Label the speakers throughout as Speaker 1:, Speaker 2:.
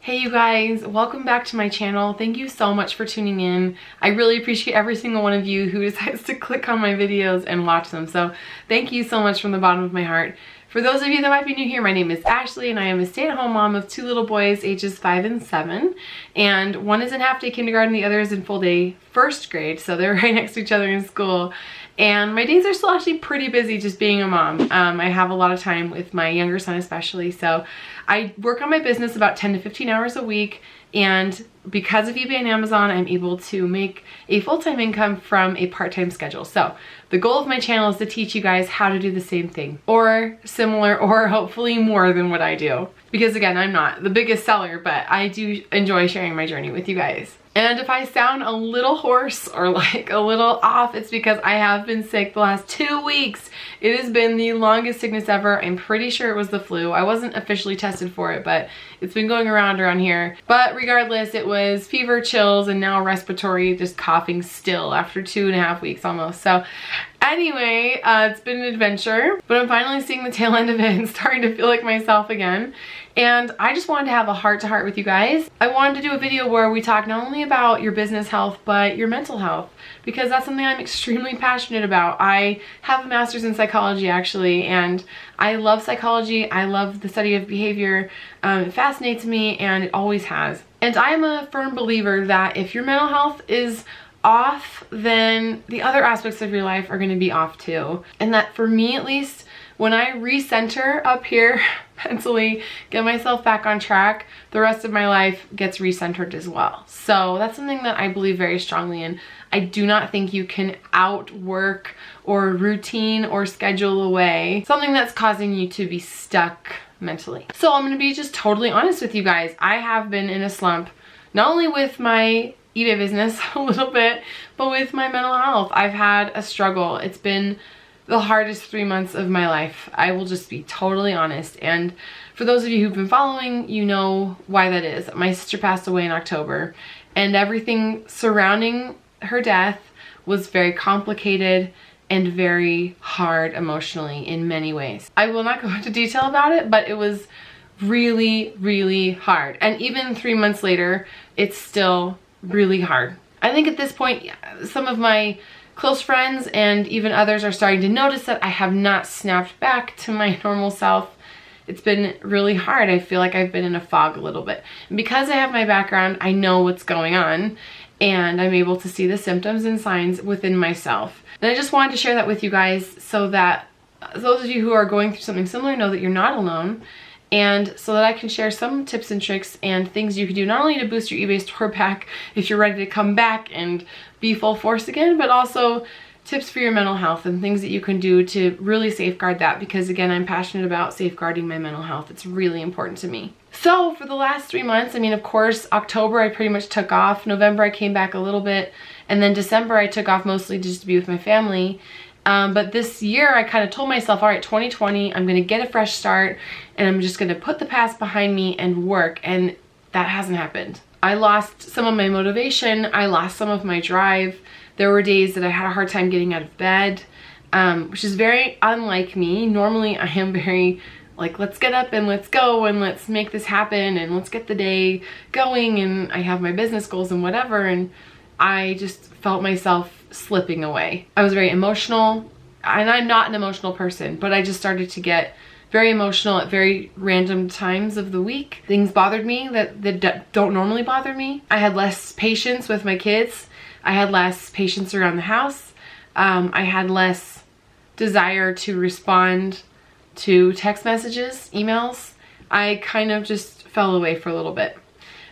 Speaker 1: Hey you guys, welcome back to my channel. Thank you so much for tuning in. I really appreciate every single one of you who decides to click on my videos and watch them. So thank you so much from the bottom of my heart. For those of you that might be new here, my name is Ashley and I am a stay-at-home mom of two little boys ages 5 and 7. And one is in half-day kindergarten, the other is in full-day first grade. So they're right next to each other in school. And my days are still actually pretty busy just being a mom. I have a lot of time with my younger son especially. So I work on my business about 10 to 15 hours a week. And because of eBay and Amazon, I'm able to make a full-time income from a part-time schedule. So the goal of my channel is to teach you guys how to do the same thing or similar or hopefully more than what I do. Because again, I'm not the biggest seller, but I do enjoy sharing my journey with you guys. And if I sound a little hoarse or like a little off, it's because I have been sick the last 2 weeks. It has been the longest sickness ever. I'm pretty sure it was the flu. I wasn't officially tested for it, but it's been going around here. But regardless, it was fever, chills, and now respiratory, just coughing still after 2.5 weeks almost. So anyway, it's been an adventure, but I'm finally seeing the tail end of it and starting to feel like myself again. And I just wanted to have a heart-to-heart with you guys. I wanted to do a video where we talk not only about your business health, but your mental health, because that's something I'm extremely passionate about. I have a master's in psychology actually, and I love psychology. I love the study of behavior. It fascinates me, and it always has. And I'm a firm believer that if your mental health is off, then the other aspects of your life are going to be off too. And that for me at least, when I recenter up here mentally, get myself back on track, the rest of my life gets recentered as well. So that's something that I believe very strongly in. I do not think you can outwork or routine or schedule away something that's causing you to be stuck mentally. So I'm going to be just totally honest with you guys. I have been in a slump, not only with my eBay business a little bit, but with my mental health. I've had a struggle. It's been the hardest 3 months of my life. I will just be totally honest. And for those of you who've been following, you know why that is. My sister passed away in October, and everything surrounding her death was very complicated and very hard emotionally in many ways. I will not go into detail about it, but it was really, really hard. And even 3 months later, it's still really hard. I think at this point, some of my close friends and even others are starting to notice that I have not snapped back to my normal self. It's been really hard. I feel like I've been in a fog a little bit. And because I have my background, I know what's going on, and I'm able to see the symptoms and signs within myself. And I just wanted to share that with you guys so that those of you who are going through something similar know that you're not alone, and so that I can share some tips and tricks and things you can do not only to boost your eBay store back if you're ready to come back and be full force again, but also tips for your mental health and things that you can do to really safeguard that, because again, I'm passionate about safeguarding my mental health. It's really important to me. So for the last 3 months, I mean, of course, October I pretty much took off. November I came back a little bit, and then December I took off mostly just to be with my family. But this year I kind of told myself, all right, 2020, I'm going to get a fresh start and I'm just going to put the past behind me and work. And that hasn't happened. I lost some of my motivation. I lost some of my drive. There were days that I had a hard time getting out of bed, which is very unlike me. Normally I am very like, let's get up and let's go and let's make this happen and let's get the day going, and I have my business goals and whatever, and I just felt myself slipping away. I was very emotional, and I'm not an emotional person, but I just started to get very emotional at very random times of the week. Things bothered me that don't normally bother me. I had less patience with my kids. I had less patience around the house. I had less desire to respond to text messages, emails. I kind of just fell away for a little bit.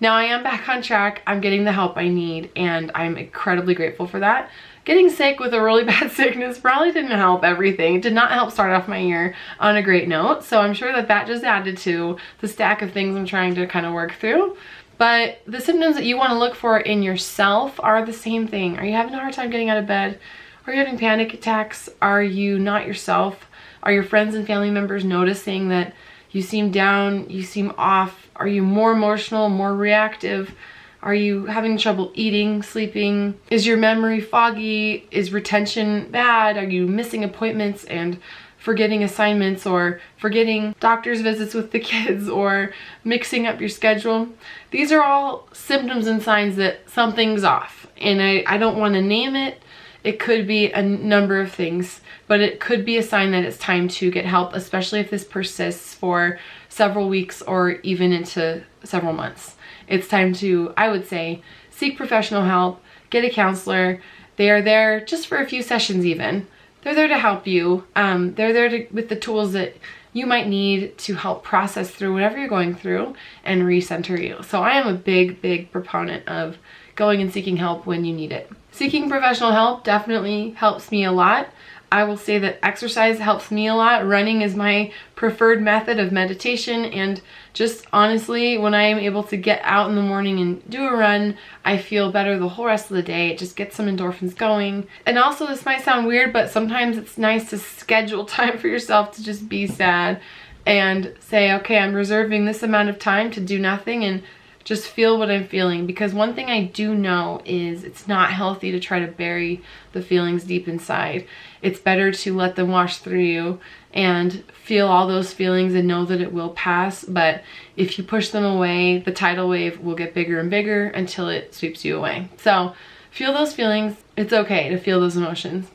Speaker 1: Now I am back on track. I'm getting the help I need, and I'm incredibly grateful for that. Getting sick with a really bad sickness probably didn't help everything. It did not help start off my year on a great note. So I'm sure that that just added to the stack of things I'm trying to kind of work through. But the symptoms that you want to look for in yourself are the same thing. Are you having a hard time getting out of bed? Are you having panic attacks? Are you not yourself? Are your friends and family members noticing that you seem down, you seem off? Are you more emotional, more reactive? Are you having trouble eating, sleeping? Is your memory foggy? Is retention bad? Are you missing appointments and forgetting assignments or forgetting doctor's visits with the kids or mixing up your schedule. These are all symptoms and signs that something's off. And I don't want to name it. It could be a number of things, but it could be a sign that it's time to get help, especially if this persists for several weeks or even into several months. It's time to, I would say, seek professional help, get a counselor. They are there just for a few sessions even. They're there to help you. They're there with the tools that you might need to help process through whatever you're going through and recenter you. So I am a big, big proponent of going and seeking help when you need it. Seeking professional help definitely helps me a lot. I will say that exercise helps me a lot. Running is my preferred method of meditation, and just honestly, when I am able to get out in the morning and do a run, I feel better the whole rest of the day. It just gets some endorphins going. And also, this might sound weird, but sometimes it's nice to schedule time for yourself to just be sad and say, okay, I'm reserving this amount of time to do nothing and just feel what I'm feeling. Because one thing I do know is it's not healthy to try to bury the feelings deep inside. It's better to let them wash through you and feel all those feelings and know that it will pass. But if you push them away, the tidal wave will get bigger and bigger until it sweeps you away. So feel those feelings. It's okay to feel those emotions.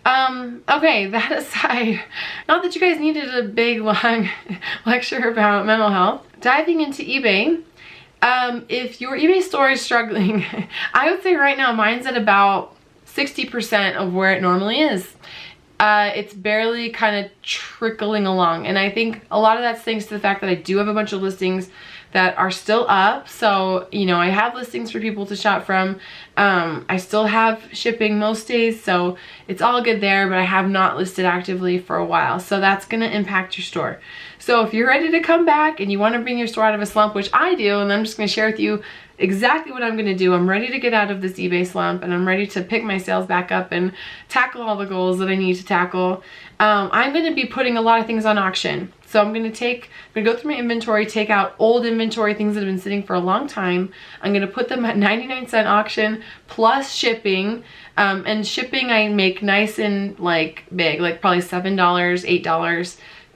Speaker 1: Okay, that aside, not that you guys needed a big long lecture about mental health. Diving into eBay. If your eBay store is struggling, I would say right now mine's at about 60% of where it normally is. It's barely kind of trickling along, and I think a lot of that's thanks to the fact that I do have a bunch of listings that are still up. So, you know, I have listings for people to shop from. I still have shipping most days, so it's all good there, but I have not listed actively for a while. So that's gonna impact your store. So if you're ready to come back and you wanna bring your store out of a slump, which I do, and I'm just gonna share with you exactly what I'm gonna do. I'm ready to get out of this eBay slump, and I'm ready to pick my sales back up and tackle all the goals that I need to tackle. I'm gonna be putting a lot of things on auction. So I'm gonna go through my inventory, take out old inventory, things that have been sitting for a long time. I'm gonna put them at 99-cent auction plus shipping. And shipping I make nice and like big, like probably $7,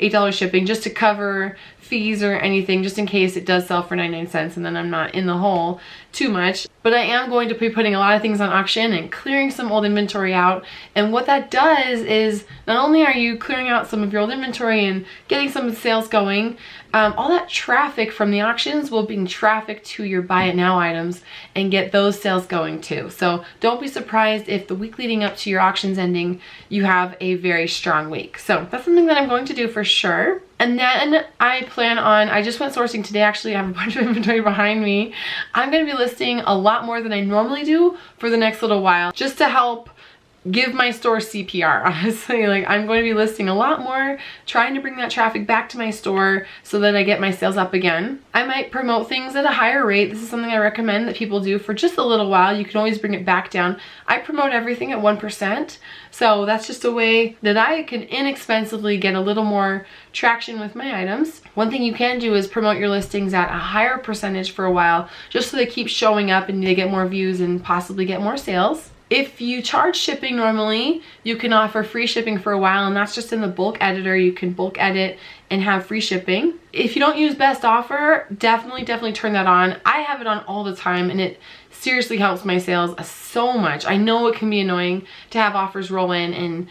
Speaker 1: $8 shipping, just to cover fees or anything, just in case it does sell for 99 cents and then I'm not in the hole too much. But I am going to be putting a lot of things on auction and clearing some old inventory out. And what that does is not only are you clearing out some of your old inventory and getting some sales going, all that traffic from the auctions will bring traffic to your buy it now items and get those sales going too. So don't be surprised if the week leading up to your auctions ending, you have a very strong week. So that's something that I'm going to do for sure. And then I plan on, I just went sourcing today, actually I have a bunch of inventory behind me. I'm gonna be listing a lot more than I normally do for the next little while, just to help give my store CPR, honestly. Like, I'm going to be listing a lot more, trying to bring that traffic back to my store so that I get my sales up again. I might promote things at a higher rate. This is something I recommend that people do for just a little while. You can always bring it back down. I promote everything at 1%. So that's just a way that I can inexpensively get a little more traction with my items. One thing you can do is promote your listings at a higher percentage for a while, just so they keep showing up and they get more views and possibly get more sales. If you charge shipping normally, you can offer free shipping for a while, and that's just in the bulk editor. You can bulk edit and have free shipping. If you don't use best offer, definitely turn that on. I have it on all the time, and it seriously helps my sales so much. I know it can be annoying to have offers roll in, and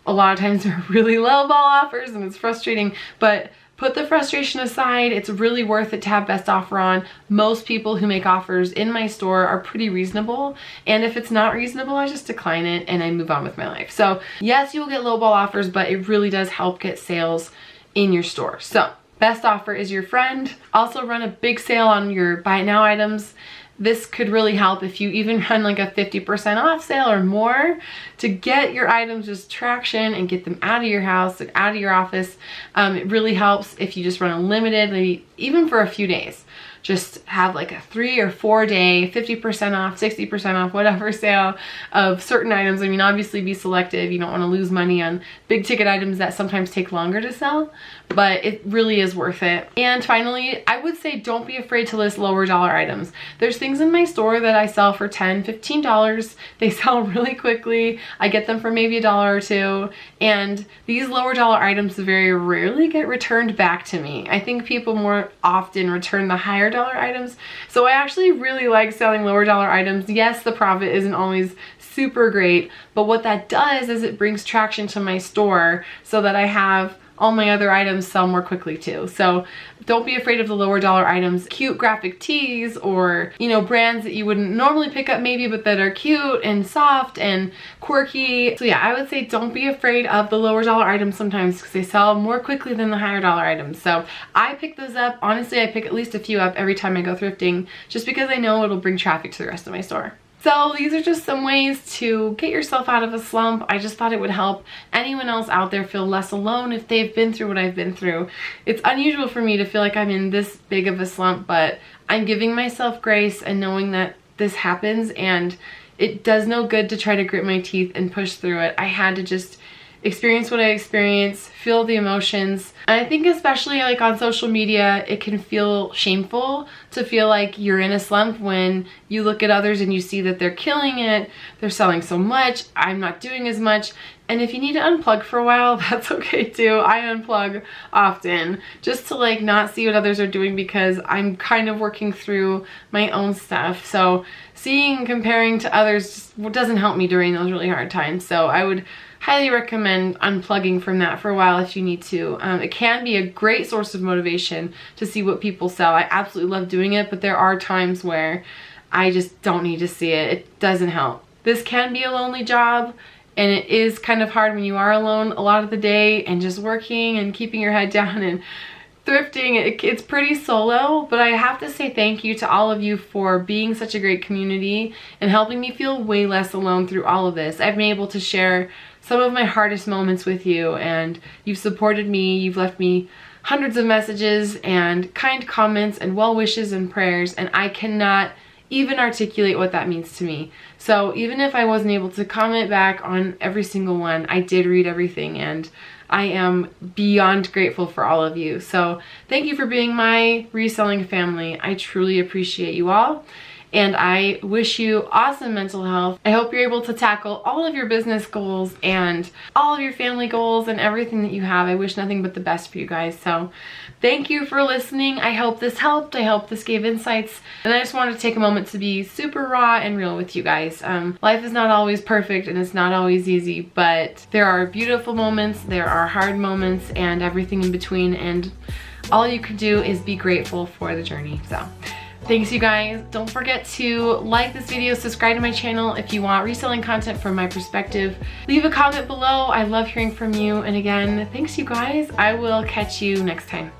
Speaker 1: a lot of times they're really low ball offers and it's frustrating, but put the frustration aside. It's really worth it to have best offer on. Most people who make offers in my store are pretty reasonable, and if it's not reasonable, I just decline it and I move on with my life. So yes, you will get lowball offers, but it really does help get sales in your store. So best offer is your friend. Also run a big sale on your buy it now items. This could really help if you even run like a 50% off sale or more to get your items just traction and get them out of your house and out of your office. It really helps if you just run a limited, maybe even for a few days. Just have like a 3 or 4 day, 50% off, 60% off, whatever sale of certain items. I mean, obviously be selective. You don't want to lose money on big ticket items that sometimes take longer to sell. but it really is worth it. And finally, I would say don't be afraid to list lower dollar items. There's things in my store that I sell for $10, $15. They sell really quickly. I get them for maybe $1 or $2. And these lower dollar items very rarely get returned back to me. I think people more often return the higher dollar items. So I actually really like selling lower dollar items. Yes, the profit isn't always super great, but what that does is it brings traction to my store so that I have all my other items sell more quickly too. So don't be afraid of the lower dollar items. Cute graphic tees or, you know, brands that you wouldn't normally pick up maybe, but that are cute and soft and quirky. So yeah, I would say don't be afraid of the lower dollar items sometimes because they sell more quickly than the higher dollar items. So I pick those up. Honestly, I pick at least a few up every time I go thrifting just because I know it'll bring traffic to the rest of my store. So these are just some ways to get yourself out of a slump. I just thought it would help anyone else out there feel less alone if they've been through what I've been through. It's unusual for me to feel like I'm in this big of a slump, but I'm giving myself grace and knowing that this happens, and it does no good to try to grit my teeth and push through it. I had to just experience what I experienced, feel the emotions. And I think especially like on social media, it can feel shameful to feel like you're in a slump when you look at others and you see that they're killing it, they're selling so much, I'm not doing as much. And if you need to unplug for a while, that's okay too. I unplug often just to like not see what others are doing because I'm kind of working through my own stuff. So seeing and comparing to others just doesn't help me during those really hard times. So I would highly recommend unplugging from that for a while if you need to. It can be a great source of motivation to see what people sell. I absolutely love doing it, but there are times where I just don't need to see it. It doesn't help. This can be a lonely job, and it is kind of hard when you are alone a lot of the day and just working and keeping your head down and thrifting. It's pretty solo, but I have to say thank you to all of you for being such a great community and helping me feel way less alone through all of this. I've been able to share some of my hardest moments with you, and you've supported me. You've left me hundreds of messages and kind comments and well wishes and prayers, and I cannot even articulate what that means to me. So even if I wasn't able to comment back on every single one, I did read everything, and I am beyond grateful for all of you. So thank you for being my reselling family. I truly appreciate you all, and I wish you awesome mental health. I hope you're able to tackle all of your business goals and all of your family goals and everything that you have. I wish nothing but the best for you guys. So thank you for listening. I hope this helped. I hope this gave insights. And I just wanted to take a moment to be super raw and real with you guys. Life is not always perfect and it's not always easy, but there are beautiful moments, there are hard moments, and everything in between. And all you can do is be grateful for the journey. So thanks, you guys. Don't forget to like this video, subscribe to my channel if you want reselling content from my perspective. Leave a comment below. I love hearing from you. And again, thanks, you guys. I will catch you next time.